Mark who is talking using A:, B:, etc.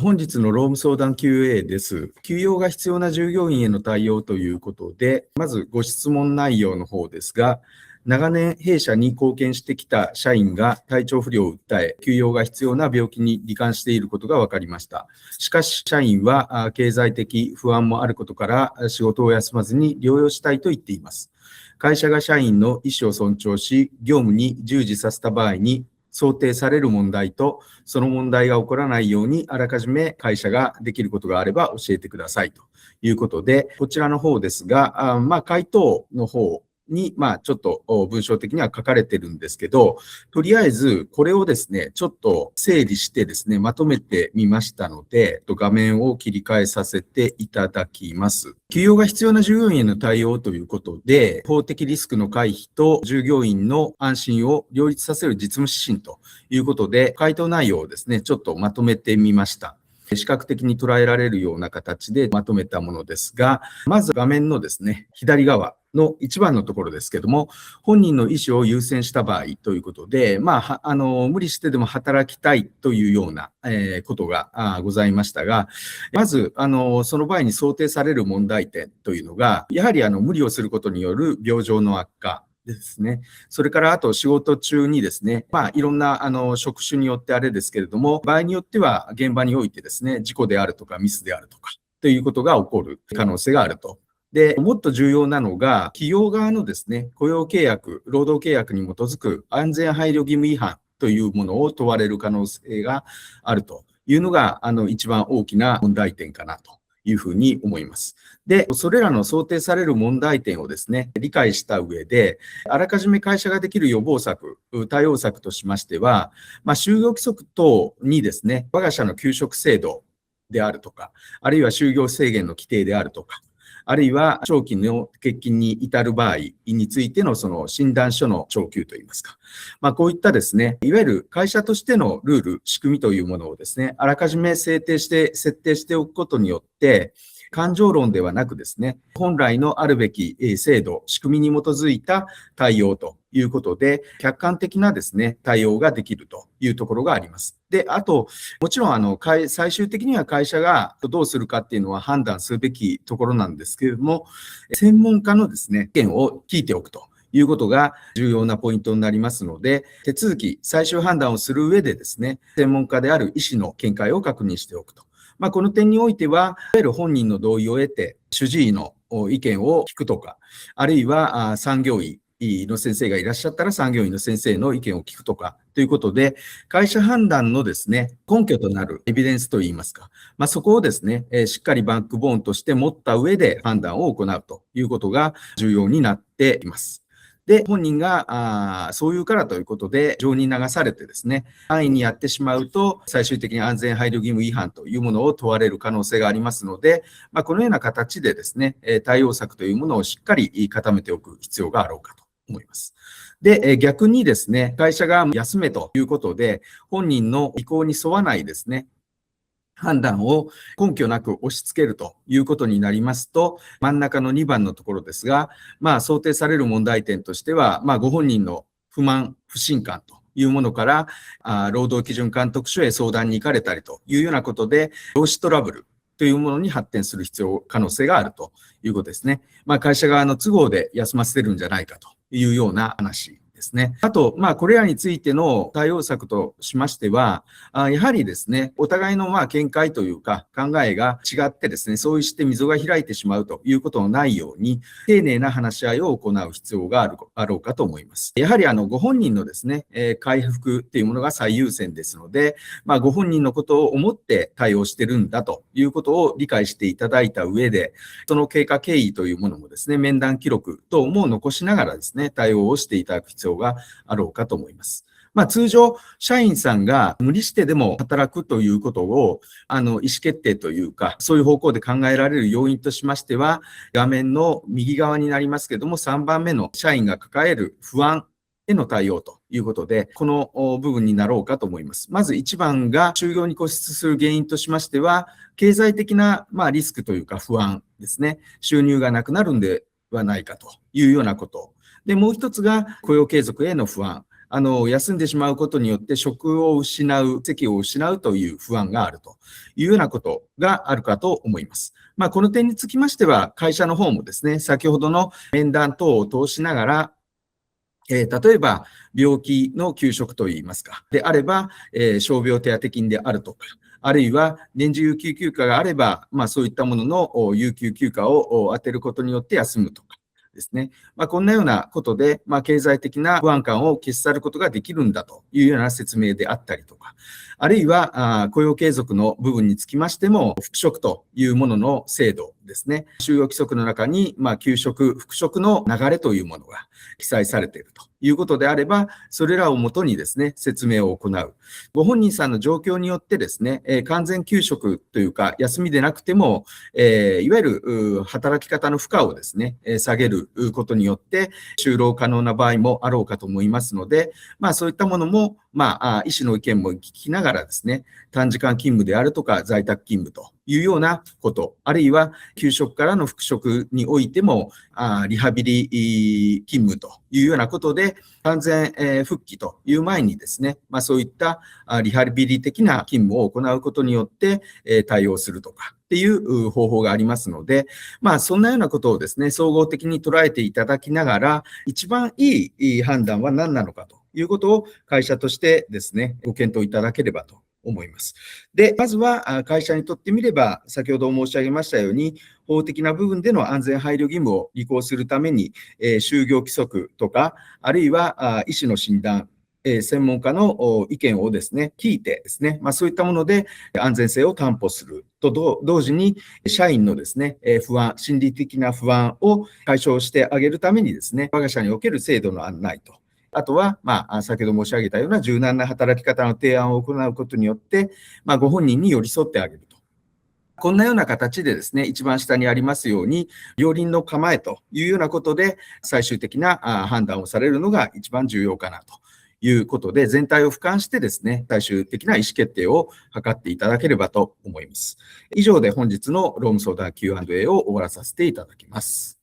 A: 本日の労務相談 Q&A です。休養が必要な従業員への対応ということで、まずご質問内容の方ですが、長年弊社に貢献してきた社員が体調不良を訴え、休養が必要な病気に罹患していることが分かりました。しかし、社員は経済的不安もあることから仕事を休まずに療養したいと言っています。会社が社員の意思を尊重し、業務に従事させた場合に、想定される問題と、その問題が起こらないように、あらかじめ会社ができることがあれば教えてくださいということで、こちらの方ですが、回答の方に、ちょっと文章的には書かれてるんですけど、とりあえずこれをですね、ちょっと整理してですね、まとめてみましたので、画面を切り替えさせていただきます。休養が必要な従業員への対応ということで、法的リスクの回避と従業員の安心を両立させる実務指針ということで、回答内容をですね、ちょっとまとめてみました。視覚的に捉えられるような形でまとめたものですが、まず画面のですね、左側の一番のところですけども、本人の意思を優先した場合ということで、無理してでも働きたいというようなことがございましたが、まず、その場合に想定される問題点というのが、やはり無理をすることによる病状の悪化、ですね。それからあと仕事中にですね、いろんな職種によってあれですけれども、場合によっては現場においてですね、事故であるとかミスであるとかということが起こる可能性があると。で、もっと重要なのが、企業側のですね、雇用契約、労働契約に基づく安全配慮義務違反というものを問われる可能性があるというのが、一番大きな問題点かなというふうに思います。で、それらの想定される問題点をですね、理解した上で、あらかじめ会社ができる予防策、対応策としましては、就業規則等にですね、我が社の給食制度であるとか、あるいは就業制限の規定であるとか、あるいは長期の欠勤に至る場合についてのその診断書の徴求といいますか、こういったですね、いわゆる会社としてのルール、仕組みというものをですね、あらかじめ設定しておくことによって、感情論ではなくですね、本来のあるべき制度、仕組みに基づいた対応ということで、客観的なですね、対応ができるというところがあります。で、あと、もちろん最終的には会社がどうするかっていうのは判断するべきところなんですけれども、専門家のですね、意見を聞いておくということが重要なポイントになりますので、手続き、最終判断をする上でですね、専門家である医師の見解を確認しておくと。この点においては、いわゆる本人の同意を得て、主治医の意見を聞くとか、あるいは産業医の先生がいらっしゃったら産業医の先生の意見を聞くとかということで、会社判断のですね、根拠となるエビデンスといいますか、そこをですね、しっかりバックボーンとして持った上で判断を行うということが重要になっています。で、本人がそういうからということで、情に流されてですね、安易にやってしまうと、最終的に安全配慮義務違反というものを問われる可能性がありますので、このような形でですね、対応策というものをしっかり固めておく必要があろうかと思います。で、逆にですね、会社が休めということで、本人の意向に沿わないですね、判断を根拠なく押し付けるということになりますと、真ん中の2番のところですが、想定される問題点としては、ご本人の不満、不信感というものから、労働基準監督署へ相談に行かれたりというようなことで、労使トラブルというものに発展する可能性があるということですね。会社側の都合で休ませるんじゃないかというような話ですね。あと、これらについての対応策としましては、やはりですね、お互いの見解というか考えが違ってですね、そうして溝が開いてしまうということのないように、丁寧な話し合いを行う必要があろうかと思います。やはりご本人のですね、回復っていうものが最優先ですので、ご本人のことを思って対応してるんだということを理解していただいた上で、その経過経緯というものもですね、面談記録等も残しながらですね、対応をしていただく必要があろうかと思います。通常、社員さんが無理してでも働くということを、意思決定というか、そういう方向で考えられる要因としましては、画面の右側になりますけれども、3番目の社員が抱える不安への対応ということで、この部分になろうかと思います。まず1番が就業に固執する原因としましては、経済的なリスクというか不安ですね。収入がなくなるんではないかというようなこと。で、もう一つが雇用継続への不安。休んでしまうことによって職を失う、席を失うという不安があるというようなことがあるかと思います。この点につきましては、会社の方もですね、先ほどの面談等を通しながら、例えば、病気の休職といいますか、であれば、傷病手当金であるとか、あるいは年次有給休暇があれば、そういったものの有給休暇を当てることによって休むとかですね。こんなようなことで、経済的な不安感を消し去ることができるんだというような説明であったりとか、あるいは雇用継続の部分につきましても、復職というものの制度ですね。就業規則の中に、休職、復職の流れというものが記載されているということであれば、それらをもとにですね、説明を行う。ご本人さんの状況によってですね、完全休職というか、休みでなくても、いわゆる働き方の負荷をですね、下げることによって、就労可能な場合もあろうかと思いますので、そういったものも、医師の意見も聞きながらですね、短時間勤務であるとか、在宅勤務というようなこと、あるいは休職からの復職においても、リハビリ勤務というようなことで、完全復帰という前にですね、そういったリハビリ的な勤務を行うことによって対応するとかっていう方法がありますので、そんなようなことをですね、総合的に捉えていただきながら、一番いい判断は何なのかということを会社としてですね、ご検討いただければと思います。で、まずは会社にとってみれば、先ほど申し上げましたように、法的な部分での安全配慮義務を履行するために、就業規則とか、あるいは医師の診断、専門家の意見をですね、聞いてですね、そういったもので安全性を担保すると同時に、社員のですね、不安、心理的な不安を解消してあげるためにですね、我が社における制度の案内と、あとは、先ほど申し上げたような柔軟な働き方の提案を行うことによって、ご本人に寄り添ってあげると。こんなような形でですね、一番下にありますように、両輪の構えというようなことで、最終的な判断をされるのが一番重要かなということで、全体を俯瞰してですね、最終的な意思決定を図っていただければと思います。以上で本日の労務相談 Q&A を終わらさせていただきます。